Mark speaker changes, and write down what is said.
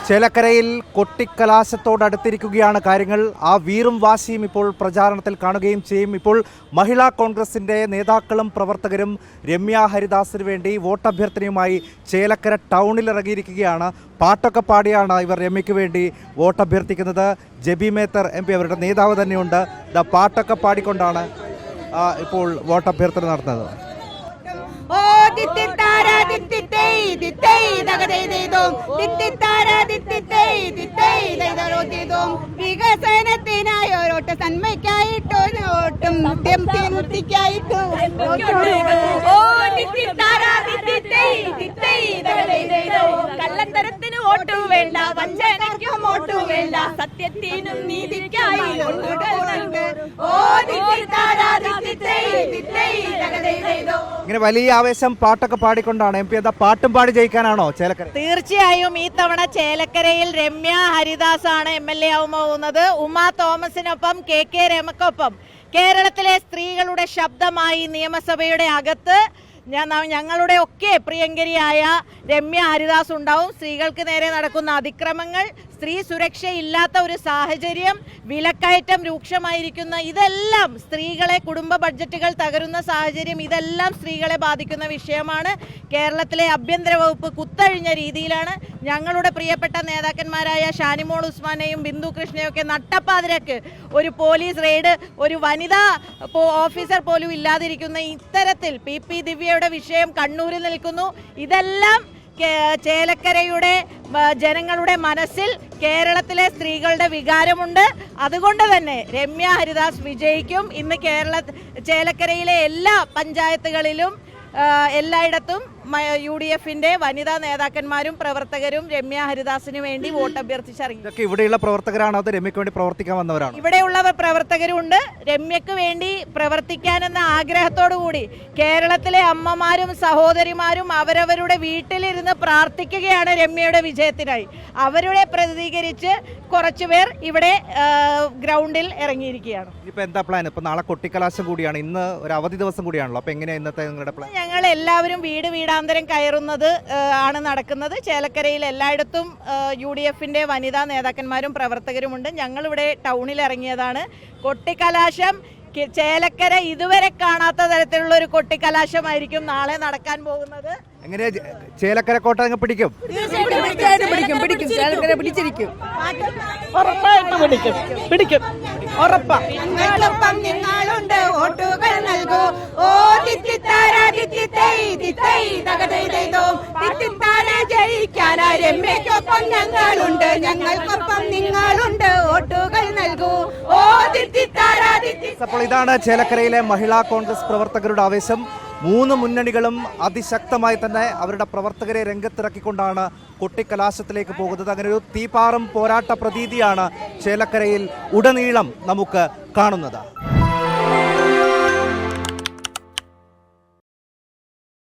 Speaker 1: ചേലക്കരയിൽ കൊട്ടിക്കലാശത്തോടടുത്തിരിക്കുകയാണ് കാര്യങ്ങൾ. ആ വീറും വാശിയും ഇപ്പോൾ പ്രചാരണത്തിൽ കാണുകയും ചെയ്യും. ഇപ്പോൾ മഹിളാ കോൺഗ്രസിൻ്റെ നേതാക്കളും പ്രവർത്തകരും രമ്യ ഹരിദാസിന് വേണ്ടി വോട്ടഭ്യർത്ഥനയുമായി ചേലക്കര ടൗണിൽ ഇറങ്ങിയിരിക്കുകയാണ്. പാട്ടൊക്കെ പാടിയാണ് ഇവർ രമ്യയ്ക്ക് വേണ്ടി വോട്ടഭ്യർത്ഥിക്കുന്നത്. ജബി മേത്തർ MP അവരുടെ നേതാവ് തന്നെയുണ്ട്. പാട്ടൊക്കെ പാടിക്കൊണ്ടാണ് ഇപ്പോൾ വോട്ടഭ്യർത്ഥന നടത്തുന്നത്.
Speaker 2: വികസനത്തിനായോരോട്ട് നന്മയ്ക്കായിട്ടോരോട്ടും കള്ളത്തരത്തിന് വോട്ട് വേണ്ട, വഞ്ചനയ്ക്കും വോട്ട് വേണ്ട, സത്യത്തിനും നീതിക്കായി
Speaker 1: ഇങ്ങനെ വലിയ ആവേശം പാട്ടൊക്കെ പാടിക്കൊണ്ടാണ് MP. എന്താ പാട്ടും പാടി ജയിക്കാനാണോ ചേലക്കര?
Speaker 2: തീർച്ചയായും ഈ തവണ ചേലക്കരയിൽ രമ്യ ഹരിദാസ് ആണ് MLA ആവാൻ പോകുന്നത്. ഉമാ തോമസിനൊപ്പം KK രമയ്ക്കൊപ്പം കേരളത്തിലെ സ്ത്രീകളുടെ ശബ്ദമായി നിയമസഭയുടെ അകത്ത് ഞങ്ങളുടെ ഒക്കെ പ്രിയങ്കരിയായ രമ്യ ഹരിദാസ് ഉണ്ടാവും. സ്ത്രീകൾക്ക് നേരെ നടക്കുന്ന അതിക്രമങ്ങൾ, സ്ത്രീ സുരക്ഷയില്ലാത്ത ഒരു സാഹചര്യം, വിലക്കയറ്റം രൂക്ഷമായിരിക്കുന്ന ഇതെല്ലാം സ്ത്രീകളെ, കുടുംബ ബഡ്ജറ്റുകൾ തകരുന്ന സാഹചര്യം, ഇതെല്ലാം സ്ത്രീകളെ ബാധിക്കുന്ന വിഷയമാണ്. കേരളത്തിലെ ആഭ്യന്തര വകുപ്പ് കുത്തഴിഞ്ഞ രീതിയിലാണ്. ഞങ്ങളുടെ പ്രിയപ്പെട്ട നേതാക്കന്മാരായ ഷാനിമോൾ ഉസ്മാനെയും ബിന്ദു കൃഷ്ണയും ഒക്കെ നട്ടപ്പാതിരക്ക് ഒരു പോലീസ് റെയ്ഡ്, ഒരു വനിതാ ഓഫീസർ പോലും ഇല്ലാതിരിക്കുന്ന ഇത്തരത്തിൽ PP ദിവ്യയുടെ വിഷയം കണ്ണൂരിൽ നിൽക്കുന്നു. ഇതെല്ലാം ചേലക്കരയുടെ ജനങ്ങളുടെ മനസ്സിൽ കേരളത്തിലെ സ്ത്രീകളുടെ വികാരമുണ്ട്. അതുകൊണ്ട് തന്നെ രമ്യ ഹരിദാസ് വിജയിക്കും. ഇന്ന് ചേലക്കരയിലെ എല്ലാ പഞ്ചായത്തുകളിലും എല്ലായിടത്തും UDFന്റെ വനിതാ നേതാക്കന്മാരും പ്രവർത്തകരും രമ്യ ഹരിദാസിന് വേണ്ടി വോട്ട് അഭ്യർത്ഥിച്ചിറങ്ങി.
Speaker 1: ഇവിടെയുള്ള പ്രവർത്തകരാണ് അത് രമ്യക്ക് വേണ്ടി പ്രവർത്തിക്കാൻ വന്നവരാണ്?
Speaker 2: ഇവിടെയുള്ളവർ പ്രവർത്തകരുണ്ട്. രമ്യക്ക് വേണ്ടി പ്രവർത്തിക്കാനെന്ന ആഗ്രഹത്തോടു കൂടി കേരളത്തിലെ അമ്മമാരും സഹോദരിമാരും അവരവരുടെ വീട്ടിലിരുന്ന് പ്രാർത്ഥിക്കുകയാണ് രമ്യയുടെ വിജയത്തിനായി. അവരുടെ പ്രതികരിച്ച് കുറച്ചുപേർ ഇവിടെ ഗ്രൗണ്ടിൽ ഇറങ്ങിയിരിക്കുകയാണ്.
Speaker 1: ഇപ്പൊ എന്താ പ്ലാൻ? ഇപ്പൊ നാളെ കൊട്ടിക്കലാശം കൂടിയാണ്, ഇന്ന് ഒരു അവധി ദിവസം കൂടിയാണല്ലോ. അപ്പൊ എങ്ങനെയാ ഇന്നത്തെ നിങ്ങളുടെ പ്ലാൻ?
Speaker 2: ഞങ്ങൾ എല്ലാവരും വീടാന്തരം കയറുന്നത് ആണ് നടക്കുന്നത്. ചേലക്കരയിൽ എല്ലായിടത്തും UDFന്റെ വനിതാ നേതാക്കന്മാരും പ്രവർത്തകരുമുണ്ട്. ഞങ്ങളിവിടെ ടൗണിൽ ഇറങ്ങിയതാണ്. കൊട്ടിക്കലാശം ചേലക്കര ഇതുവരെ കാണാത്ത തരത്തിലുള്ള ഒരു കൊട്ടിക്കലാശമായിരിക്കും നാളെ നടക്കാൻ പോകുന്നത്.
Speaker 1: എങ്ങനെ ചേലക്കര കോട്ട അങ്ങ് പിടിക്കും?
Speaker 2: ഉറപ്പായിട്ടും നിങ്ങളുണ്ട്, വോട്ടുകൾ നൽകൂ. ഓ ജയിക്കാനാ രമ്യക്കൊപ്പം ഞങ്ങളുണ്ട്, ഞങ്ങൾക്കൊപ്പം നിങ്ങളുണ്ട്, വോട്ടുകൾ നൽകൂ. ഓ
Speaker 1: അപ്പോൾ ഇതാണ് ചേലക്കരയിലെ മഹിളാ കോൺഗ്രസ് പ്രവർത്തകരുടെ ആവേശം. 3 മുന്നണികളും അതിശക്തമായി തന്നെ അവരുടെ പ്രവർത്തകരെ രംഗത്തിറക്കിക്കൊണ്ടാണ് കൊട്ടിക്കലാശത്തിലേക്ക് പോകുന്നത്. അങ്ങനെ ഒരു തീപാറും പോരാട്ട പ്രതീതിയാണ് ചേലക്കരയിൽ ഉടനീളം നമുക്ക് കാണുന്നത്.